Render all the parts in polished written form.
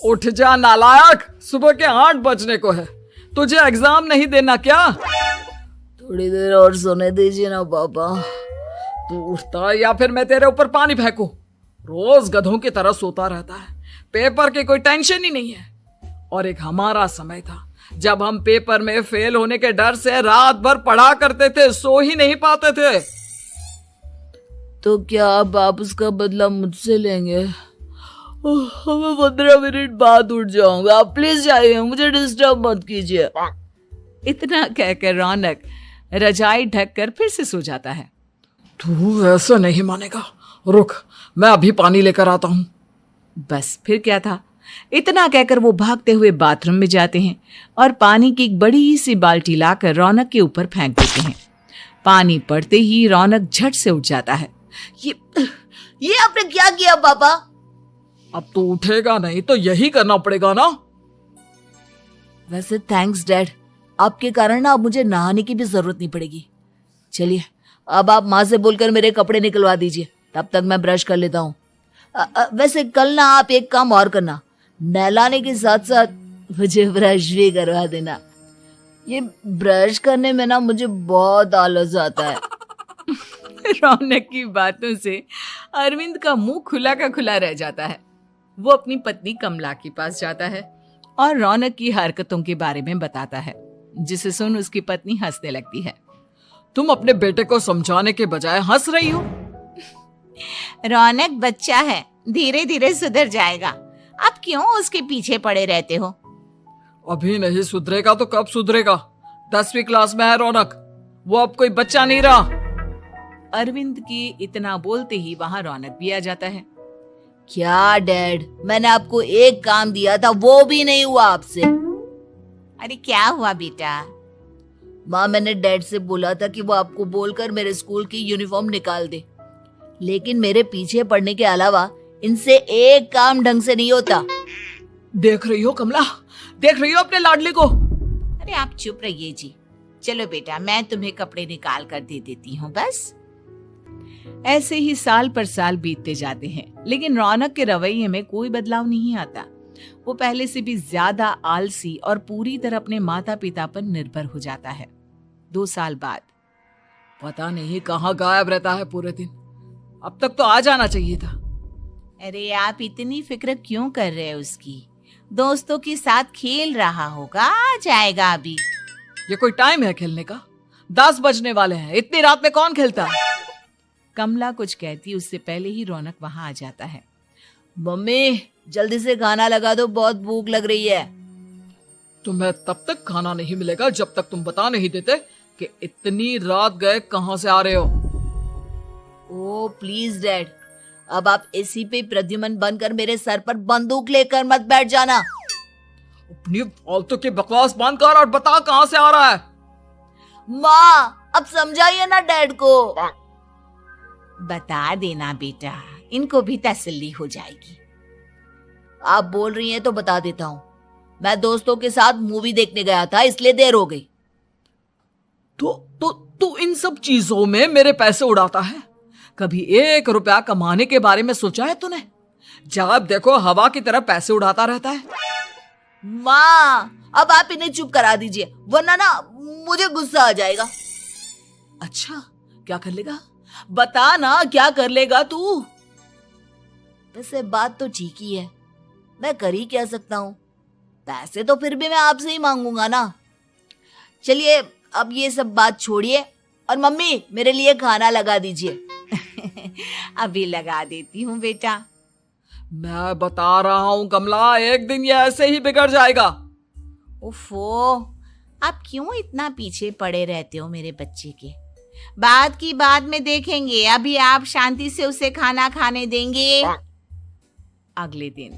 उठ जा नालायक, सुबह के 8 बजने को है। तुझे एग्जाम नहीं देना क्या? थोड़ी देर और सोने दीजिए ना पापा। तू उठता या फिर मैं तेरे ऊपर पानी फेंकूं? रोज गधों की तरह सोता रहता है, पेपर की कोई टेंशन ही नहीं है। और एक हमारा समय था जब हम पेपर में फेल होने के डर से रात भर पढ़ा करते थे, सो ही नहीं पाते थे। तो क्या आप उसका बदला मुझसे लेंगे? मैं 15 मिनट बाद उठ जाऊंगा, आप प्लीज जाइए, मुझे डिस्टर्ब मत कीजिए। इतना कहकर रौनक रजाई ढककर फिर से सो जाता है। तू ऐसा नहीं मानेगा, रुक मैं अभी पानी लेकर आता हूं। बस फिर क्या था, इतना कहकर वो भागते हुए बाथरूम में जाते हैं और पानी की एक बड़ी सी बाल्टी लाकर रौनक के ऊपर फेंक देते हैं। पानी पड़ते ही रौनक झट से उठ जाता है। ये आपने क्या किया पापा? अब तो उठेगा नहीं तो यही करना पड़ेगा ना। वैसे थैंक्स डैड, आपके कारण ना अब मुझे नहाने की भी जरूरत नहीं पड़ेगी। चलिए अब आप माँ से बोलकर मेरे कपड़े निकलवा दीजिए, तब तक मैं ब्रश कर लेता हूँ। वैसे कल ना आप एक काम और करना, नहलाने के साथ साथ मुझे ब्रश भी करवा देना। ये ब्रश करने में ना मुझे बहुत आलस आता है। रौनक की बातों से अरविंद का मुंह खुला का खुला रह जाता है। वो अपनी पत्नी कमला के पास जाता है और रौनक की हरकतों के बारे में बताता है, जिसे सुन उसकी पत्नी हंसने लगती है। तुम अपने बेटे को समझाने के बजाय हंस रही हो। रौनक बच्चा है, धीरे धीरे सुधर जाएगा, आप क्यों उसके पीछे पड़े रहते हो? अभी नहीं सुधरेगा तो कब सुधरेगा? 10वीं क्लास में है रौनक, वो अब कोई बच्चा नहीं रहा। अरविंद की इतना बोलते ही वहां रौनक भी आ जाता है। क्या डैड, मैंने आपको एक काम दिया था, वो भी नहीं हुआ आपसे। अरे क्या हुआ बेटा? माँ, मैंने डैड से बोला था कि वो आपको बोलकर मेरे स्कूल की यूनिफॉर्म निकाल दे, लेकिन मेरे पीछे पड़ने के अलावा इनसे एक काम ढंग से नहीं होता। देख रही हो कमला, देख रही हो अपने लाडले को? अरे आप चुप रहिए जी। चलो बेटा, मैं तुम्हें कपड़े निकाल कर दे देती हूँ। बस ऐसे ही साल पर साल बीतते जाते हैं, लेकिन रौनक के रवैये में कोई बदलाव नहीं आता। वो पहले से भी ज्यादा आलसी और पूरी तरह अपने माता पिता पर निर्भर हो जाता है। 2 साल बाद पता नहीं कहाँ गायब रहता है पूरे दिन, अब तक तो आ जाना चाहिए था। अरे आप इतनी फिक्र क्यों कर रहे हैं उसकी? दोस्तों के साथ खेल रहा होगा, आ जाएगा अभी। ये कोई टाइम है खेलने का? 10 बजने वाले हैं, इतनी रात में कौन खेलता है? कमला कुछ कहती उससे पहले ही रौनक वहां आ जाता है। मम्मी जल्दी से खाना लगा दो, बहुत भूख लग रही है। तुम्हें तब तक खाना नहीं मिलेगा जब तक तुम बता नहीं देते कि इतनी रात गए कहां से आ रहे हो। ओ प्लीज डैड, अब आप एसी पे प्रद्युमन बनकर मेरे सर पर बंदूक लेकर मत बैठ जाना। अपनी फालतू की बकवास बंद कर और बता कहां से आ रहा है। माँ अब समझाइए ना डैड को। बता देना बेटा, इनको भी तसल्ली हो जाएगी। आप बोल रही हैं तो बता देता हूँ, मैं दोस्तों के साथ मूवी देखने गया था, इसलिए देर हो गई। तो इन सब चीजों में मेरे पैसे उड़ाता है? कभी 1 रुपया कमाने के बारे में सोचा है तूने? जब देखो हवा की तरह पैसे उड़ाता रहता है। माँ अब आप इन्हें चुप करा दीजिए, वरना ना मुझे गुस्सा आ जाएगा। अच्छा क्या कर लेगा? बता ना क्या कर लेगा तू? वैसे बात तो ठीक ही है, मैं कर ही क्या सकता हूँ, पैसे तो फिर भी मैं आपसे ही मांगूंगा ना। चलिए अब ये सब बात छोड़िए और मम्मी मेरे लिए खाना लगा दीजिए। अभी लगा देती हूँ बेटा। मैं बता रहा हूँ कमला, एक दिन ये ऐसे ही बिगड़ जाएगा। ओफो, आप क्यों इतना पीछे पड़े रहते हो मेरे बच्चे के? बात की बाद में देखेंगे, अभी आप शांति से उसे खाना खाने देंगे। अगले दिन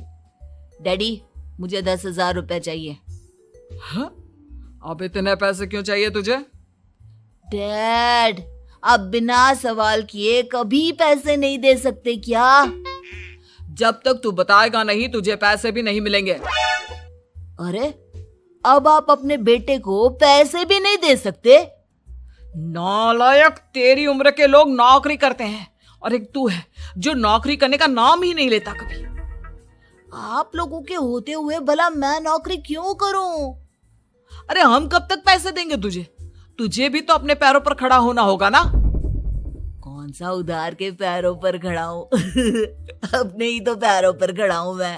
डैडी मुझे 10,000 रुपए चाहिए। हाँ? अब इतने पैसे क्यों चाहिए तुझे? डैड आप बिना सवाल किए कभी पैसे नहीं दे सकते क्या? जब तक तू बताएगा नहीं तुझे पैसे भी नहीं मिलेंगे। अरे अब आप अपने बेटे को पैसे भी नहीं दे सकते? नालायक, तेरी उम्र के लोग नौकरी करते हैं और एक तू है जो नौकरी करने का नाम ही नहीं लेता कभी। आप लोगों के होते हुए भला मैं नौकरी क्यों करूं? अरे हम कब तक पैसे देंगे तुझे? तुझे भी तो अपने पैरों पर खड़ा होना होगा ना। कौन सा उधार के पैरों पर खड़ा हूं? अपने ही तो पैरों पर खड़ा हूं मैं।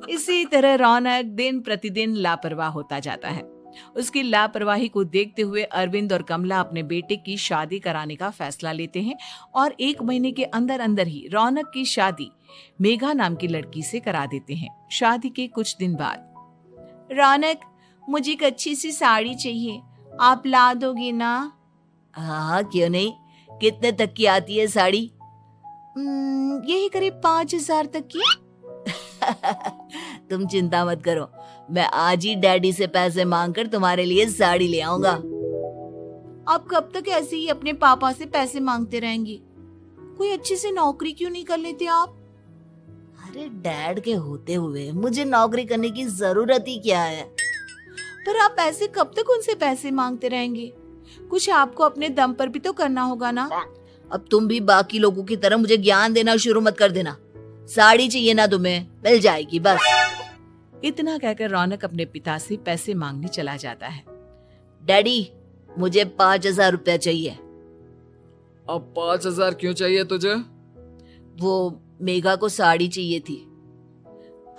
इसी तरह रौनक दिन प्रतिदिन लापरवाह होता जाता है। उसकी लापरवाही को देखते हुए अरविंद और कमला अपने बेटे की शादी कराने का फैसला लेते हैं और 1 महीने के अंदर अंदर ही रौनक की शादी मेघा नाम की लड़की से करा देते हैं। शादी के कुछ दिन बाद, रौनक मुझे एक अच्छी सी साड़ी चाहिए, आप ला दोगे ना? हाँ, क्यों नहीं। कितने तक की आती है साड़ी? यही करीब 5,000 तक की। तुम चिंता मत करो, मैं आज ही डैडी से पैसे मांगकर तुम्हारे लिए साड़ी ले आऊंगा। आप कब तक ऐसे ही अपने पापा से पैसे मांगते रहेंगी? कोई अच्छी सी नौकरी क्यों नहीं कर लेते आप? अरे डैड के होते हुए मुझे नौकरी करने की जरूरत ही क्या है? पर आप ऐसे कब तक उनसे पैसे मांगते रहेंगे? कुछ आपको अपने दम पर भी तो करना होगा ना। अब तुम भी बाकी लोगों की तरह मुझे ज्ञान देना शुरू मत कर देना। साड़ी चाहिए ना तुम्हें, मिल जाएगी बस। इतना कहकर रौनक अपने पिता से पैसे मांगने चला जाता है। डैडी, मुझे 5,000 रुपया चाहिए। अब 5,000 क्यों चाहिए तुझे? वो मेघा को साड़ी चाहिए थी।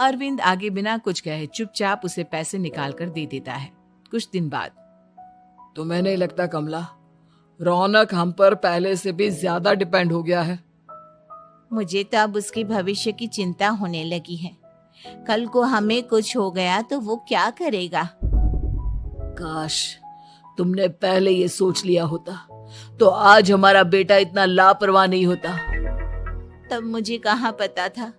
अरविंद आगे बिना कुछ कहे चुपचाप उसे पैसे निकाल कर दे देता है। कुछ दिन बाद, तुम्हें नहीं लगता कमला, रौनक हम पर पहले से भी ज्यादा डिपेंड हो गया है? मुझे तो अब उसके भविष्य की चिंता होने लगी है। कल को हमें कुछ हो गया तो वो क्या करेगा? काश तुमने पहले ये सोच लिया होता तो आज हमारा बेटा इतना लापरवाह नहीं होता। तब मुझे कहाँ पता था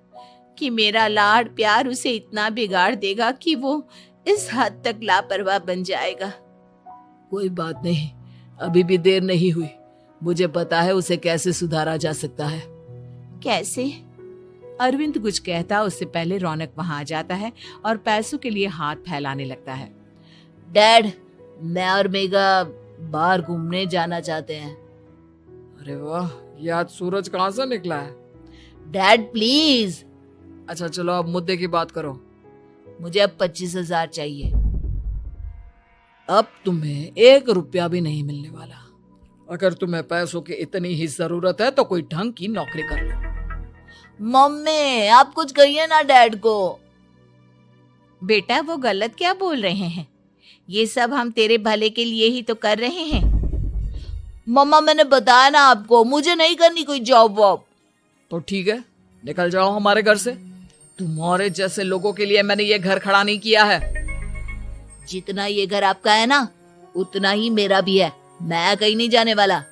कि मेरा लाड़ प्यार उसे इतना बिगाड़ देगा कि वो इस हद तक लापरवाह बन जाएगा। कोई बात नहीं, अभी भी देर नहीं हुई। मुझे पता है उसे कैसे सुधारा जा सकता है। कैसे? अरविंद कुछ कहता उससे पहले रौनक वहां आ जाता है और पैसों के लिए हाथ फैलाने लगता है। डैड, मैं और मेघा बाहर घूमने जाना चाहते हैं। अरे वाह, ये आज सूरज कहाँ से निकला है? Dad please. अच्छा चलो अब मुद्दे की बात करो। मुझे अब 25,000 चाहिए। अब तुम्हें 1 रुपया भी नहीं मिलने वाला। अगर तुम्हें पैसों की इतनी ही जरूरत है तो कोई ढंग की नौकरी कर लो। मम्मी, आप कुछ कहिए ना डैड को। बेटा, वो गलत क्या बोल रहे हैं? ये सब हम तेरे भले के लिए ही तो कर रहे हैं। मम्मा, मैंने बताया ना आपको, मुझे नहीं करनी कोई जॉब वॉब। तो ठीक है, निकल जाओ हमारे घर से। तुम्हारे जैसे लोगों के लिए मैंने ये घर खड़ा नहीं किया है। जितना ये घर आपका है ना, उतना ही मेरा भी है। मैं कहीं नहीं जाने वाला।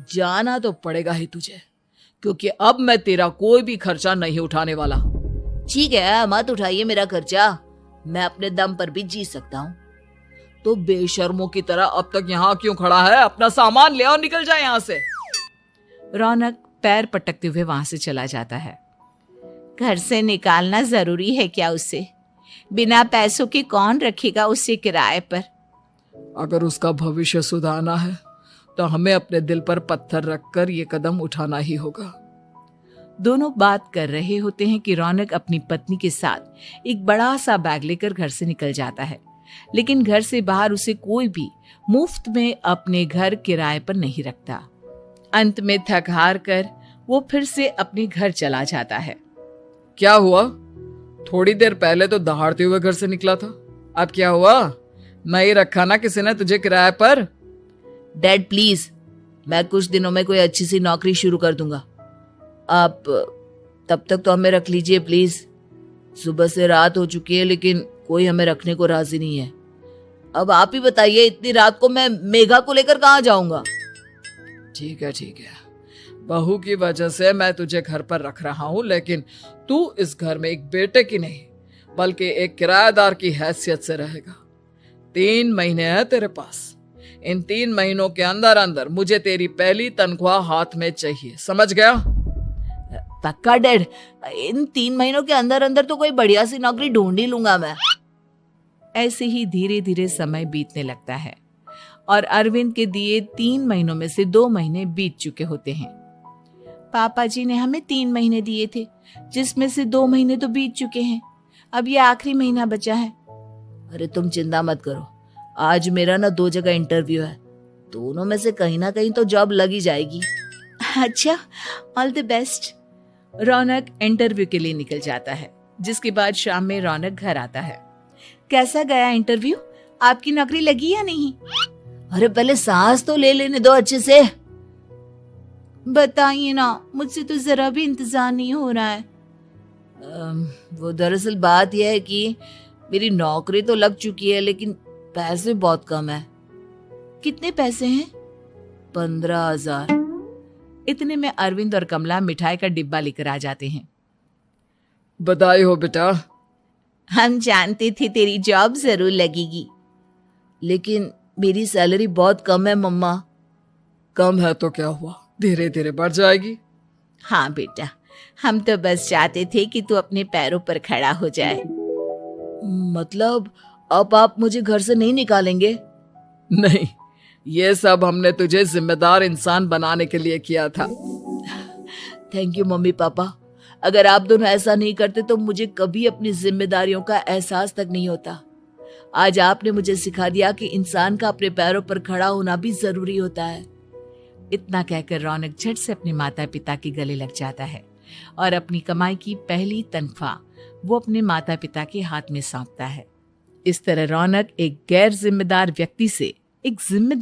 जाना तो पड़ेगा ही तुझे, क्योंकि अब मैं तेरा कोई भी खर्चा नहीं उठाने वाला। ठीक है, मत उठाइए मेरा खर्चा, मैं अपने दम पर भी जी सकता हूँ। तो बेशर्मों की तरह अब तक यहाँ क्यों खड़ा है? अपना सामान ले और निकल जाए यहाँ से। रौनक पैर पटकते हुए वहां से चला जाता है। घर से निकालना जरूरी है क्या उसे? बिना पैसों के कौन रखेगा उसे किराए पर? अगर उसका भविष्य सुधारना है तो हमें अपने दिल पर पत्थर रखकर ये कदम उठाना ही होगा। दोनों बात कर रहे होते हैं कि रौनक अपनी पत्नी के साथ एक बड़ा सा बैग लेकर घर से निकल जाता है, लेकिन घर से बाहर उसे कोई भी मुफ्त में अपने घर किराए पर नहीं रखता। अंत में थक हार कर वो फिर से अपने घर चला जाता है। क्या हुआ? थोड़ी देर पहले तो दहाड़ते हुए घर से निकला था, अब क्या हुआ? नहीं रखा ना किसी ने तुझे किराए पर? डैड प्लीज, मैं कुछ दिनों में कोई अच्छी सी नौकरी शुरू कर दूंगा। आप तब तक तो हमें रख लीजिए प्लीज। सुबह से रात हो चुकी है लेकिन कोई हमें रखने को राजी नहीं है। अब आप ही बताइए, इतनी रात को मैं मेघा को लेकर कहाँ जाऊंगा? ठीक है ठीक है, बहू की वजह से मैं तुझे घर पर रख रहा हूँ, लेकिन तू इस घर में एक बेटे की नहीं बल्कि एक किराएदार की हैसियत से रहेगा। 3 महीने है तेरे पास। इन 3 महीनों के अंदर अंदर मुझे तेरी पहली तनख्वाह हाथ में चाहिए, समझ गया? पक्का डैड, इन 3 महीनों के अंदर अंदर तो कोई बढ़िया सी नौकरी ढूंढ ही लूंगा मैं। ऐसे ही धीरे धीरे समय बीतने लगता है और अरविंद के दिए 3 महीनों में से 2 महीने बीत चुके होते हैं। पापा जी ने हमें 3 महीने दिए थे, जिसमें से 2 महीने तो बीत चुके हैं। अब ये आखिरी महीना बचा है। अरे तुम चिंता मत करो, आज मेरा ना 2 जगह इंटरव्यू है, दोनों में से कहीं ना कहीं तो जॉब लग ही जाएगी। अच्छा, all the best. Raunak interview के लिए निकल जाता है, जिसके बाद शाम में रौनक घर आता है। कैसा गया इंटरव्यू? आपकी नौकरी लगी या नहीं? अरे पहले सांस तो ले लेने दो अच्छे से। बताइए ना, मुझसे तो जरा भी इंतजार नहीं हो रहा है। वो दरअसल बात यह है कि मेरी नौकरी तो लग चुकी है, लेकिन पैसे बहुत कम है। कितने पैसे हैं? 15,000। इतने में अरविंद और कमला मिठाई का डिब्बा लेकर आ जाते हैं। बधाई हो बेटा। हम जानते थे तेरी जॉब जरूर लगेगी। लेकिन मेरी सैलरी बहुत कम है मम्मा। कम है तो क्या हुआ, धीरे धीरे बढ़ जाएगी। हाँ बेटा, हम तो बस चाहते थे कि तू अपने पैरों पर खड़ा हो जाए। मतलब अब आप मुझे घर से नहीं निकालेंगे? नहीं, ये सब हमने तुझे जिम्मेदार इंसान बनाने के लिए किया था। Thank you mummy papa. अगर आप दोनों ऐसा नहीं करते तो मुझे कभी अपनी जिम्मेदारियों का एहसास तक नहीं होता। आज आपने मुझे सिखा दिया कि इंसान का अपने पैरों पर खड़ा होना भी जरूरी होता है। इतना कहकर रौनक झट से अपने माता पिता के गले लग जाता है और अपनी कमाई की पहली तनख्वाह वो अपने माता पिता के हाथ में सौंपता है। इस तरह रौनक एक गैर जिम्मेदार व्यक्ति से एक जिम्मेदार